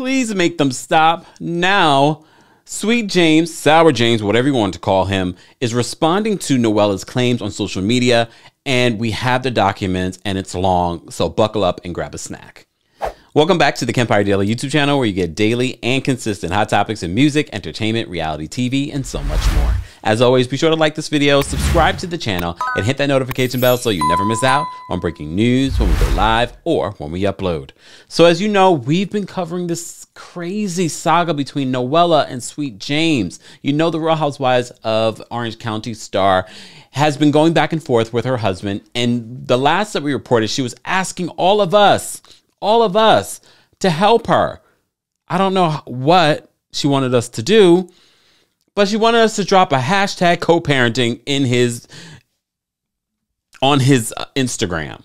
Please make them stop now. Sweet James, Sour James, whatever you want to call him, is responding to Noella's claims on social media, and we have the documents, and it's long, so buckle up and grab a snack. Welcome back to the Kempire Daily YouTube channel, where you get daily and consistent hot topics in music, entertainment, reality TV, and so much more. As always, be sure to like this video, subscribe to the channel, and hit that notification bell so you never miss out on breaking news when we go live or when we upload. So as you know, we've been covering this crazy saga between Noella and Sweet James. You know, the Real Housewives of Orange County star has been going back and forth with her husband, and the last that we reported, she was asking all of us to help her. I don't know what she wanted us to do, but she wanted us to drop a hashtag co-parenting on his Instagram.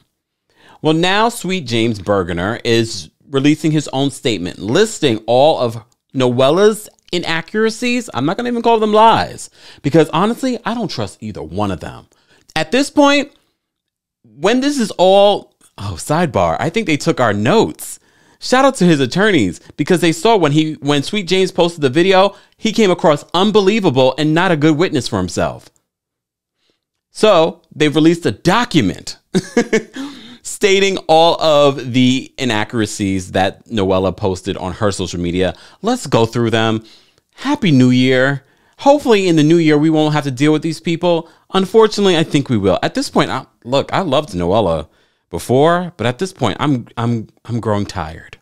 Well, now Sweet James Bergener is releasing his own statement listing all of Noella's inaccuracies. I'm not going to even call them lies, because honestly, I don't trust either one of them. At this point, when this is all, sidebar, I think they took our notes. Shout out to his attorneys, because they saw when Sweet James posted the video, he came across unbelievable and not a good witness for himself. So they've released a document stating all of the inaccuracies that Noella posted on her social media. Let's go through them. Happy New Year. Hopefully in the new year, we won't have to deal with these people. Unfortunately, I think we will. At this point, I loved Noella before, but at this point, I'm growing tired.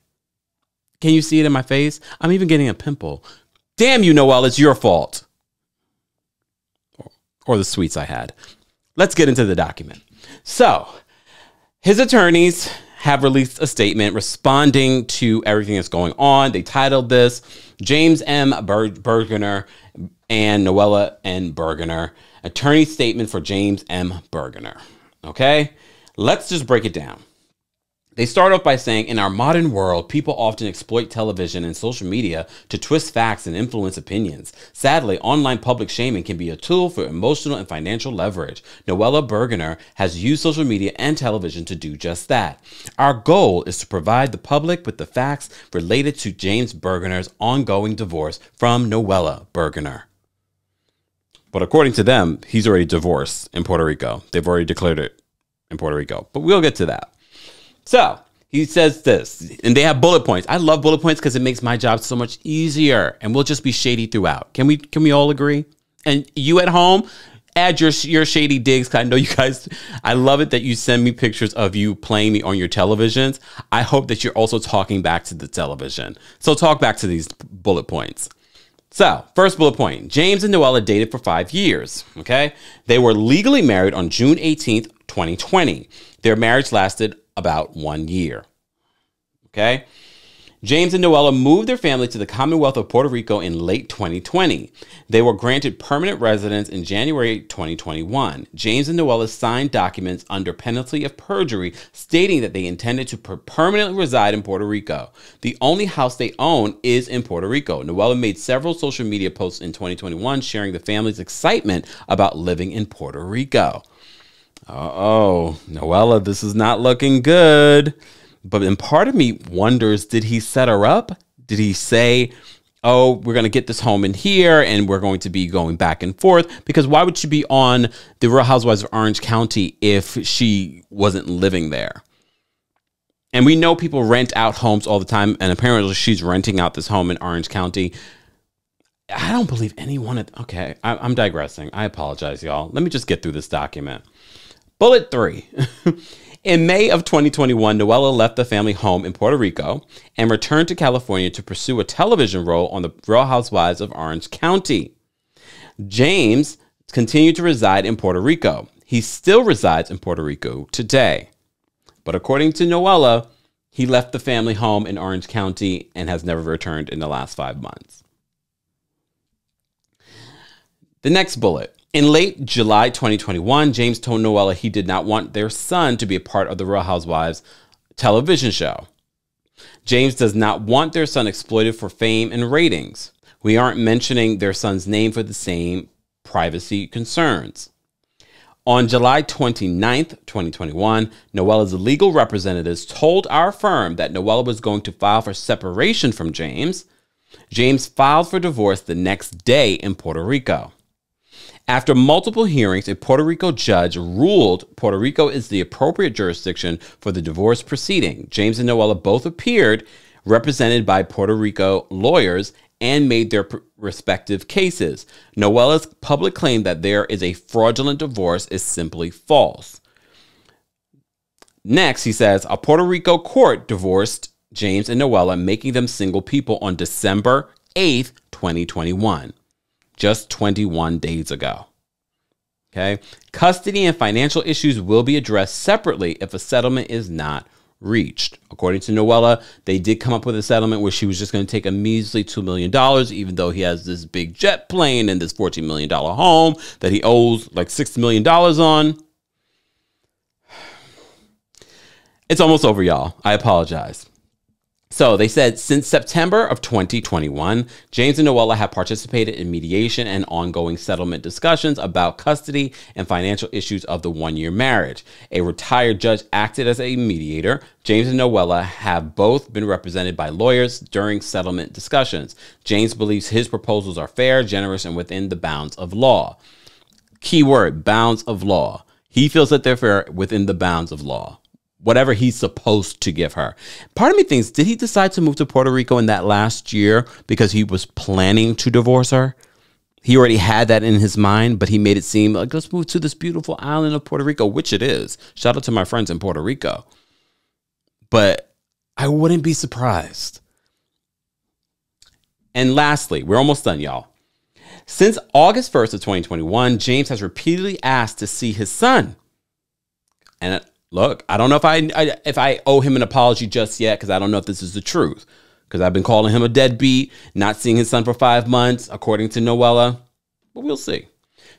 Can you see it in my face? I'm even getting a pimple. Damn you, Noella, it's your fault. Or the sweets I had. Let's get into the document. So, his attorneys have released a statement responding to everything that's going on. They titled this James M. Bergener and Noella N. Bergener, attorney statement for James M. Bergener. Okay? Let's just break it down. They start off by saying, in our modern world, people often exploit television and social media to twist facts and influence opinions. Sadly, online public shaming can be a tool for emotional and financial leverage. Noella Bergener has used social media and television to do just that. Our goal is to provide the public with the facts related to James Bergener's ongoing divorce from Noella Bergener. But according to them, he's already divorced in Puerto Rico. They've already declared it in Puerto Rico, but we'll get to that. So he says this, and they have bullet points. I love bullet points because it makes my job so much easier, and we'll just be shady throughout. Can we all agree? And you at home, add your shady digs. 'Cause I know you guys, I love it that you send me pictures of you playing me on your televisions. I hope that you're also talking back to the television. So talk back to these bullet points. So, first bullet point, James and Noella dated for 5 years, okay? They were legally married on June 18th, 2020. Their marriage lasted about 1 year, okay? James and Noella moved their family to the Commonwealth of Puerto Rico in late 2020. They were granted permanent residence in January 2021. James and Noella signed documents under penalty of perjury stating that they intended to permanently reside in Puerto Rico. The only house they own is in Puerto Rico. Noella made several social media posts in 2021 sharing the family's excitement about living in Puerto Rico. Uh-oh, Noella, this is not looking good. But then part of me wonders, did he set her up? Did he say, oh, we're going to get this home in here and we're going to be going back and forth? Because why would she be on the Real Housewives of Orange County if she wasn't living there? And we know people rent out homes all the time, and apparently she's renting out this home in Orange County. I don't believe anyone. Okay, I'm digressing. I apologize, y'all. Let me just get through this document. Bullet 3. In May of 2021, Noella left the family home in Puerto Rico and returned to California to pursue a television role on the Real Housewives of Orange County. James continued to reside in Puerto Rico. He still resides in Puerto Rico today. But according to Noella, he left the family home in Orange County and has never returned in the last 5 months. The next bullet. In late July 2021, James told Noella he did not want their son to be a part of the Real Housewives television show. James does not want their son exploited for fame and ratings. We aren't mentioning their son's name for the same privacy concerns. On July 29th, 2021, Noella's legal representatives told our firm that Noella was going to file for separation from James. James filed for divorce the next day in Puerto Rico. After multiple hearings, a Puerto Rico judge ruled Puerto Rico is the appropriate jurisdiction for the divorce proceeding. James and Noella both appeared represented by Puerto Rico lawyers and made their respective cases. Noella's public claim that there is a fraudulent divorce is simply false. Next, he says, a Puerto Rico court divorced James and Noella, making them single people on December 8th, 2021, just 21 days ago. Okay. Custody and financial issues will be addressed separately if a settlement is not reached. According to Noella, they did come up with a settlement where she was just going to take a measly $2 million, even though he has this big jet plane and this $14 million home that he owes like $6 million on. It's almost over, y'all. I apologize. So they said since September of 2021, James and Noella have participated in mediation and ongoing settlement discussions about custody and financial issues of the one-year marriage. A retired judge acted as a mediator. James and Noella have both been represented by lawyers during settlement discussions. James believes his proposals are fair, generous, and within the bounds of law. Keyword, bounds of law. He feels that they're fair within the bounds of law. Whatever he's supposed to give her. Part of me thinks, did he decide to move to Puerto Rico in that last year because he was planning to divorce her? He already had that in his mind, but he made it seem like, let's move to this beautiful island of Puerto Rico, which it is. Shout out to my friends in Puerto Rico. But I wouldn't be surprised. And lastly, we're almost done, y'all. Since August 1st of 2021, James has repeatedly asked to see his son. And look, I don't know if I owe him an apology just yet, because I don't know if this is the truth. Because I've been calling him a deadbeat, not seeing his son for 5 months, according to Noella. But we'll see.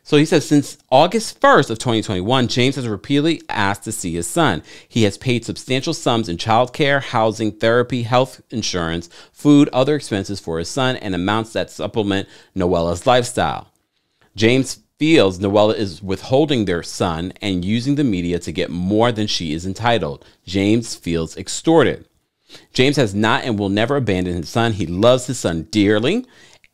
So he says, since August 1st of 2021, James has repeatedly asked to see his son. He has paid substantial sums in childcare, housing, therapy, health insurance, food, other expenses for his son, and amounts that supplement Noella's lifestyle. James feels Noella is withholding their son and using the media to get more than she is entitled. James feels extorted. James has not and will never abandon his son. He loves his son dearly.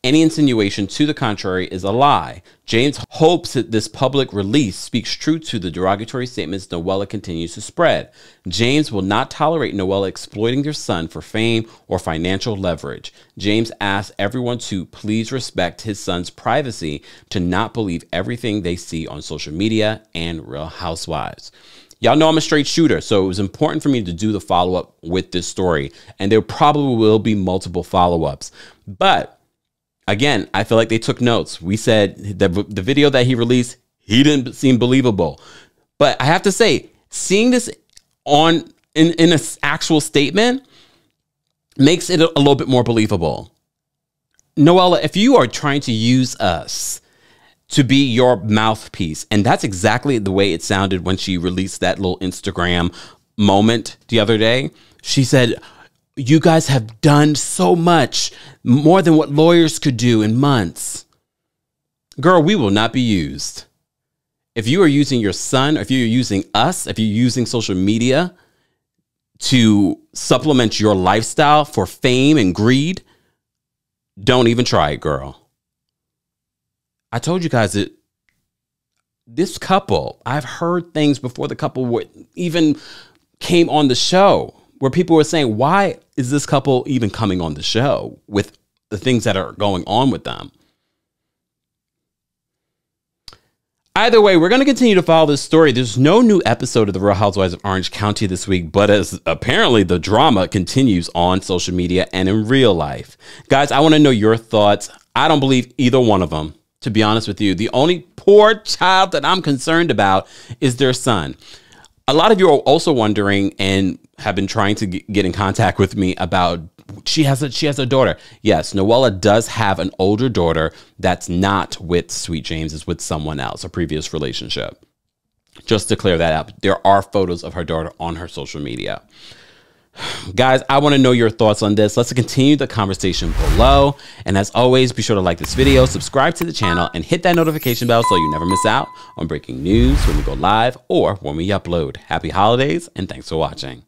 Any insinuation to the contrary is a lie. James hopes that this public release speaks true to the derogatory statements Noella continues to spread. James will not tolerate Noella exploiting their son for fame or financial leverage. James asks everyone to please respect his son's privacy, to not believe everything they see on social media and Real Housewives. Y'all know I'm a straight shooter, so it was important for me to do the follow-up with this story, and there probably will be multiple follow-ups. But again, I feel like they took notes. We said the video that he released, he didn't seem believable. But I have to say, seeing this in an actual statement makes it a little bit more believable. Noella, if you are trying to use us to be your mouthpiece, and that's exactly the way it sounded when she released that little Instagram moment the other day. She said, you guys have done so much, more than what lawyers could do in months. Girl, we will not be used. If you are using your son, if you're using us, if you're using social media to supplement your lifestyle for fame and greed, don't even try it, girl. I told you guys that this couple, I've heard things before the couple even came on the show, where people were saying, why is this couple even coming on the show with the things that are going on with them? Either way, we're going to continue to follow this story. There's no new episode of The Real Housewives of Orange County this week, but as apparently the drama continues on social media and in real life. Guys, I want to know your thoughts. I don't believe either one of them, to be honest with you. The only poor child that I'm concerned about is their son. A lot of you are also wondering and have been trying to get in contact with me about she has a daughter. Yes, Noella does have an older daughter that's not with Sweet James, is with someone else, a previous relationship. Just to clear that up, there are photos of her daughter on her social media. Guys, I want to know your thoughts on this. Let's continue the conversation below. And as always, be sure to like this video, subscribe to the channel, and hit that notification bell so you never miss out on breaking news when we go live or when we upload. Happy holidays, and thanks for watching.